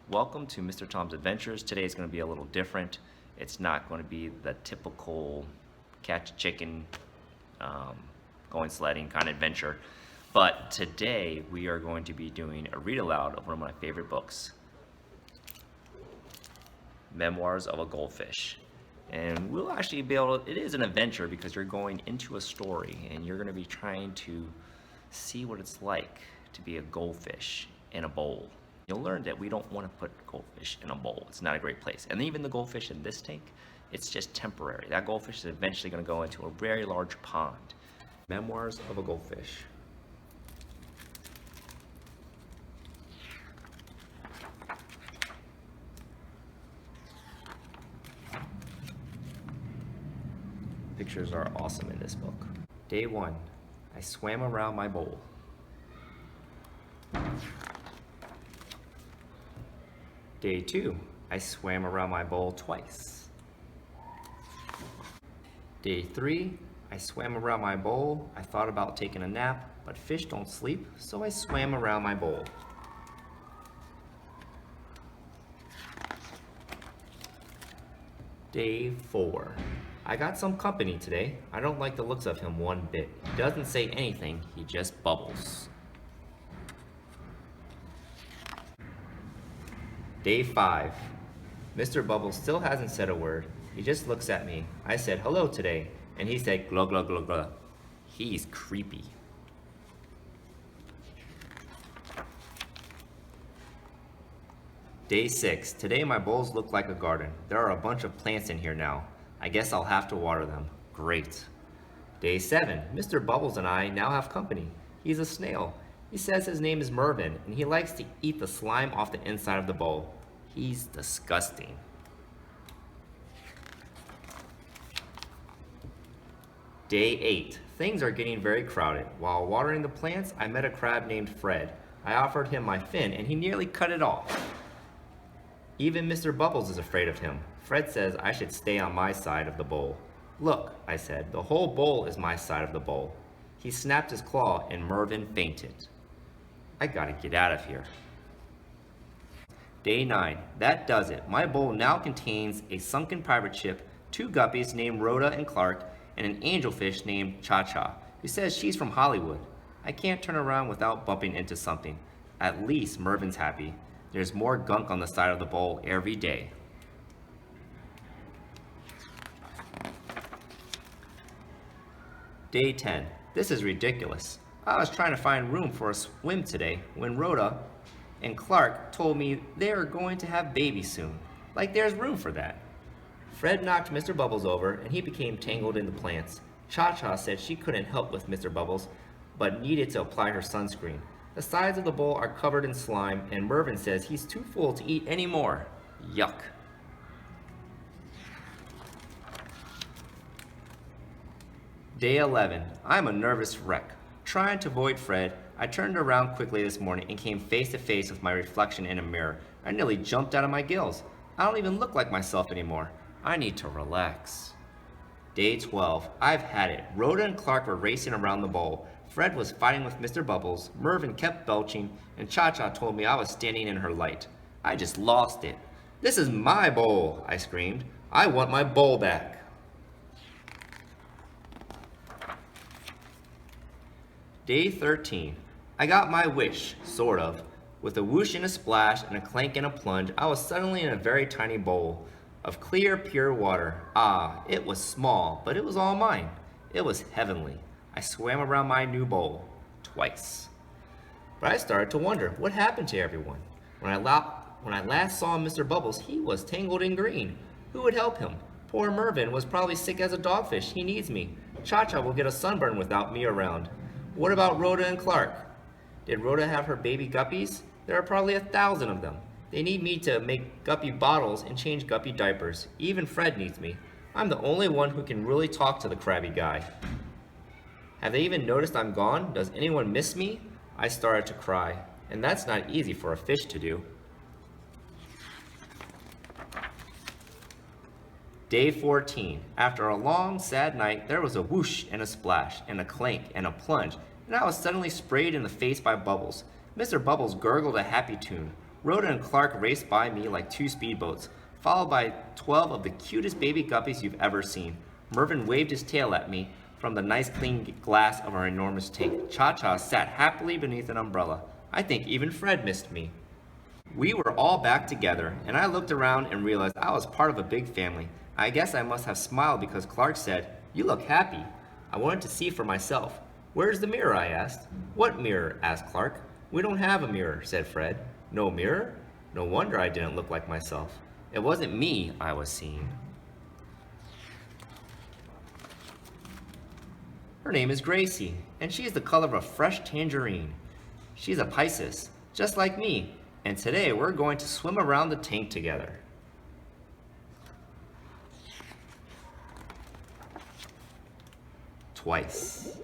Welcome to Mr. Tom's Adventures. Today is going to be a little different. It's not going to be the typical catch a chicken, going sledding kind of adventure. But today we are going to be doing a read aloud of one of my favorite books, Memoirs of a Goldfish. And we'll actually be able to, it is an adventure because you're going into a story and you're going to be trying to see what it's like to be a goldfish in a bowl. You'll learn that we don't want to put goldfish in a bowl. It's not a great place. And even the goldfish in this tank, it's just temporary. That goldfish is eventually going to go into a very large pond. Memoirs of a Goldfish. Pictures are awesome in this book. Day 1, I swam around my bowl. Day 2, I swam around my bowl twice. Day 3, I swam around my bowl. I thought about taking a nap, but fish don't sleep, so I swam around my bowl. Day 4, I got some company today. I don't like the looks of him one bit. He doesn't say anything, he just bubbles. Day 5. Mr. Bubbles still hasn't said a word. He just looks at me. I said hello today, and he said glug glug glug glug. He's creepy. Day 6. Today my bowls look like a garden. There are a bunch of plants in here now. I guess I'll have to water them. Great. Day 7. Mr. Bubbles and I now have company. He's a snail. He says his name is Mervin, and he likes to eat the slime off the inside of the bowl. He's disgusting. Day 8. Things are getting very crowded. While watering the plants, I met a crab named Fred. I offered him my fin, and he nearly cut it off. Even Mr. Bubbles is afraid of him. Fred says I should stay on my side of the bowl. Look, I said, the whole bowl is my side of the bowl. He snapped his claw, and Mervin fainted. I gotta get out of here. Day 9. That does it. My bowl now contains a sunken pirate ship, 2 guppies named Rhoda and Clark, and an angelfish named Cha-Cha, who says she's from Hollywood. I can't turn around without bumping into something. At least Mervin's happy. There's more gunk on the side of the bowl every day. Day 10. This is ridiculous. I was trying to find room for a swim today when Rhoda and Clark told me they are going to have babies soon. Like there's room for that. Fred knocked Mr. Bubbles over and he became tangled in the plants. Cha-Cha said she couldn't help with Mr. Bubbles, but needed to apply her sunscreen. The sides of the bowl are covered in slime and Mervin says he's too full to eat anymore. Yuck. Day 11. I'm a nervous wreck. Trying to avoid Fred, I turned around quickly this morning and came face to face with my reflection in a mirror. I nearly jumped out of my gills. I don't even look like myself anymore. I need to relax. Day 12. I've had it. Rhoda and Clark were racing around the bowl. Fred was fighting with Mr. Bubbles. Mervin kept belching, and Cha-Cha told me I was standing in her light. I just lost it. This is my bowl, I screamed. I want my bowl back. Day 13. I got my wish, sort of. With a whoosh and a splash and a clank and a plunge, I was suddenly in a very tiny bowl of clear, pure water. Ah, it was small, but it was all mine. It was heavenly. I swam around my new bowl twice. But I started to wonder, what happened to everyone? When I last saw Mr. Bubbles, he was tangled in green. Who would help him? Poor Mervin was probably sick as a dogfish. He needs me. Cha-Cha will get a sunburn without me around. What about Rhoda and Clark? Did Rhoda have her baby guppies? There are probably 1,000 of them. They need me to make guppy bottles and change guppy diapers. Even Fred needs me. I'm the only one who can really talk to the crabby guy. Have they even noticed I'm gone? Does anyone miss me? I started to cry, and that's not easy for a fish to do. Day 14. After a long, sad night, there was a whoosh and a splash, and a clank and a plunge, and I was suddenly sprayed in the face by Bubbles. Mr. Bubbles gurgled a happy tune. Rhoda and Clark raced by me like two speedboats, followed by 12 of the cutest baby guppies you've ever seen. Mervin waved his tail at me from the nice clean glass of our enormous tank. Cha-Cha sat happily beneath an umbrella. I think even Fred missed me. We were all back together, and I looked around and realized I was part of a big family. I guess I must have smiled because Clark said, "You look happy." I wanted to see for myself. "Where's the mirror?" I asked. "What mirror?" asked Clark. "We don't have a mirror," said Fred. "No mirror?" No wonder I didn't look like myself. It wasn't me I was seeing. Her name is Gracie, and she is the color of a fresh tangerine. She's a Pisces, just like me, and today we're going to swim around the tank together. Twice.